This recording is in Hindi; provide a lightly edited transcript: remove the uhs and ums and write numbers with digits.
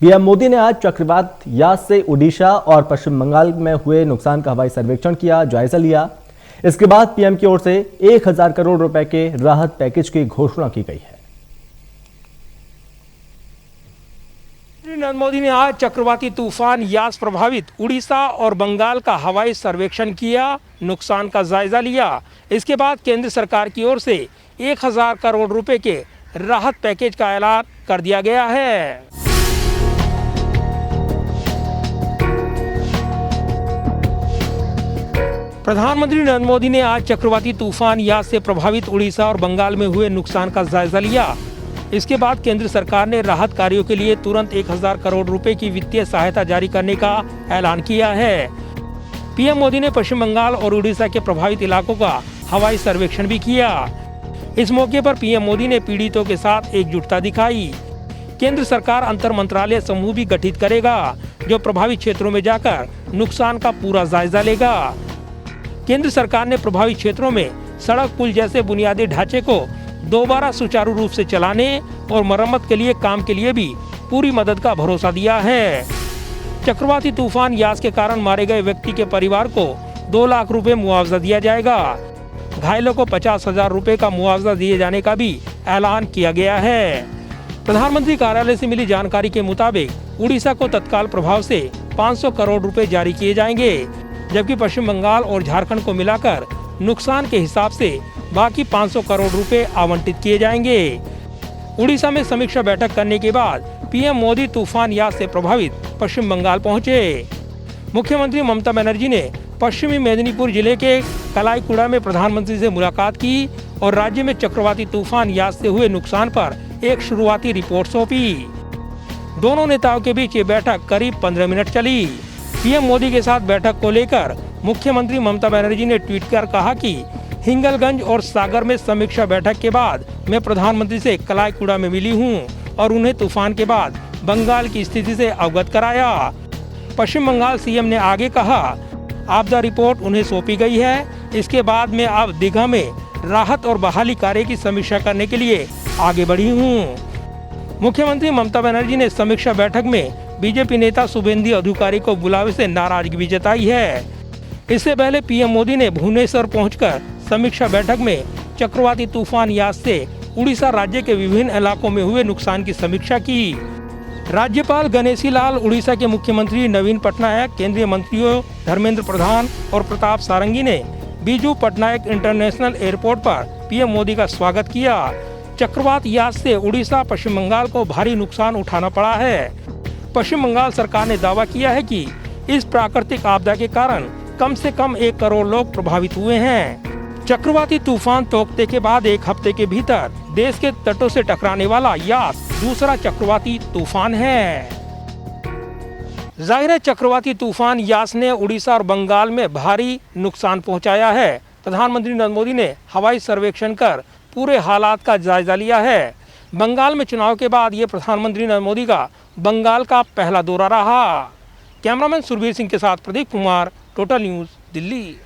पीएम मोदी ने आज चक्रवात यास से ओडिशा और पश्चिम बंगाल में हुए नुकसान का हवाई सर्वेक्षण किया, जायजा लिया। इसके बाद पीएम की ओर से 1000 करोड़ रुपए के राहत पैकेज की घोषणा की गई है। नरेंद्र मोदी ने आज चक्रवाती तूफान यास प्रभावित उड़ीसा और बंगाल का हवाई सर्वेक्षण किया, नुकसान का जायजा लिया। इसके बाद केंद्र सरकार की ओर से 1000 करोड़ रुपए के राहत पैकेज का ऐलान कर दिया गया है। प्रधानमंत्री नरेंद्र मोदी ने आज चक्रवाती तूफान यास से प्रभावित उड़ीसा और बंगाल में हुए नुकसान का जायजा लिया। इसके बाद केंद्र सरकार ने राहत कार्यों के लिए तुरंत 1000 करोड़ रुपए की वित्तीय सहायता जारी करने का ऐलान किया है। पीएम मोदी ने पश्चिम बंगाल और उड़ीसा के प्रभावित इलाकों का हवाई सर्वेक्षण भी किया। इस मौके पर पीएम मोदी ने पीड़ितों के साथ एकजुटता दिखाई। केंद्र सरकार अंतर मंत्रालय समूह भी गठित करेगा, जो प्रभावित क्षेत्रों में जाकर नुकसान का पूरा जायजा लेगा। केंद्र सरकार ने प्रभावित क्षेत्रों में सड़क, पुल जैसे बुनियादी ढांचे को दोबारा सुचारू रूप से चलाने और मरम्मत के लिए काम के लिए भी पूरी मदद का भरोसा दिया है। चक्रवाती तूफान यास के कारण मारे गए व्यक्ति के परिवार को 2 लाख रुपए मुआवजा दिया जाएगा। घायलों को 50,000 रुपए का मुआवजा दिए जाने का भी ऐलान किया गया है। प्रधानमंत्री कार्यालय से मिली जानकारी के मुताबिक उड़ीसा को तत्काल प्रभाव से 500 करोड़ रुपए जारी किए जाएंगे, जबकि पश्चिम बंगाल और झारखंड को मिलाकर नुकसान के हिसाब से बाकी 500 करोड़ रुपए आवंटित किए जाएंगे। उड़ीसा में समीक्षा बैठक करने के बाद पीएम मोदी तूफान यास से प्रभावित पश्चिम बंगाल पहुंचे। मुख्यमंत्री ममता बनर्जी ने पश्चिमी मेदिनीपुर जिले के कलाईकुड़ा में प्रधानमंत्री से मुलाकात की और राज्य में चक्रवाती तूफान यास से हुए नुकसान पर एक शुरुआती रिपोर्ट सौंपी। दोनों नेताओं के बीच ये बैठक करीब 15 मिनट चली। पीएम मोदी के साथ बैठक को लेकर मुख्यमंत्री ममता बनर्जी ने ट्वीट कर कहा कि हिंगलगंज और सागर में समीक्षा बैठक के बाद मैं प्रधानमंत्री से कलाईकुड़ा में मिली हूं और उन्हें तूफान के बाद बंगाल की स्थिति से अवगत कराया। पश्चिम बंगाल सीएम ने आगे कहा, आपदा रिपोर्ट उन्हें सौंपी गई है। इसके बाद मैं अब दीघा में राहत और बहाली कार्य की समीक्षा करने के लिए आगे बढ़ी हूँ। मुख्यमंत्री ममता बनर्जी ने समीक्षा बैठक में बीजेपी नेता शुभेंदु अधिकारी को बुलावे से नाराजगी भी जताई है। इससे पहले पीएम मोदी ने भुवनेश्वर पहुंचकर समीक्षा बैठक में चक्रवाती तूफान यास से उड़ीसा राज्य के विभिन्न इलाकों में हुए नुकसान की समीक्षा की। राज्यपाल गणेशी लाल, उड़ीसा के मुख्यमंत्री नवीन पटनायक, केंद्रीय मंत्रियों धर्मेंद्र प्रधान और प्रताप सारंगी ने बीजू पटनायक इंटरनेशनल एयरपोर्ट पर पीएम मोदी का स्वागत किया। चक्रवात यास से उड़ीसा, पश्चिम बंगाल को भारी नुकसान उठाना पड़ा है। पश्चिम बंगाल सरकार ने दावा किया है कि इस प्राकृतिक आपदा के कारण कम से कम 1 करोड़ लोग प्रभावित हुए हैं। चक्रवाती तूफान तोकते के बाद 1 हफ्ते के भीतर देश के तटों से टकराने वाला यास दूसरा चक्रवाती तूफान है। जाहिर है, चक्रवाती तूफान यास ने उड़ीसा और बंगाल में भारी नुकसान पहुंचाया है। प्रधानमंत्री नरेंद्र मोदी ने हवाई सर्वेक्षण कर पूरे हालात का जायजा लिया है। बंगाल में चुनाव के बाद ये प्रधानमंत्री नरेंद्र मोदी का बंगाल का पहला दौरा रहा। कैमरामैन सुरवीर सिंह के साथ प्रदीप कुमार, टोटल न्यूज़, दिल्ली।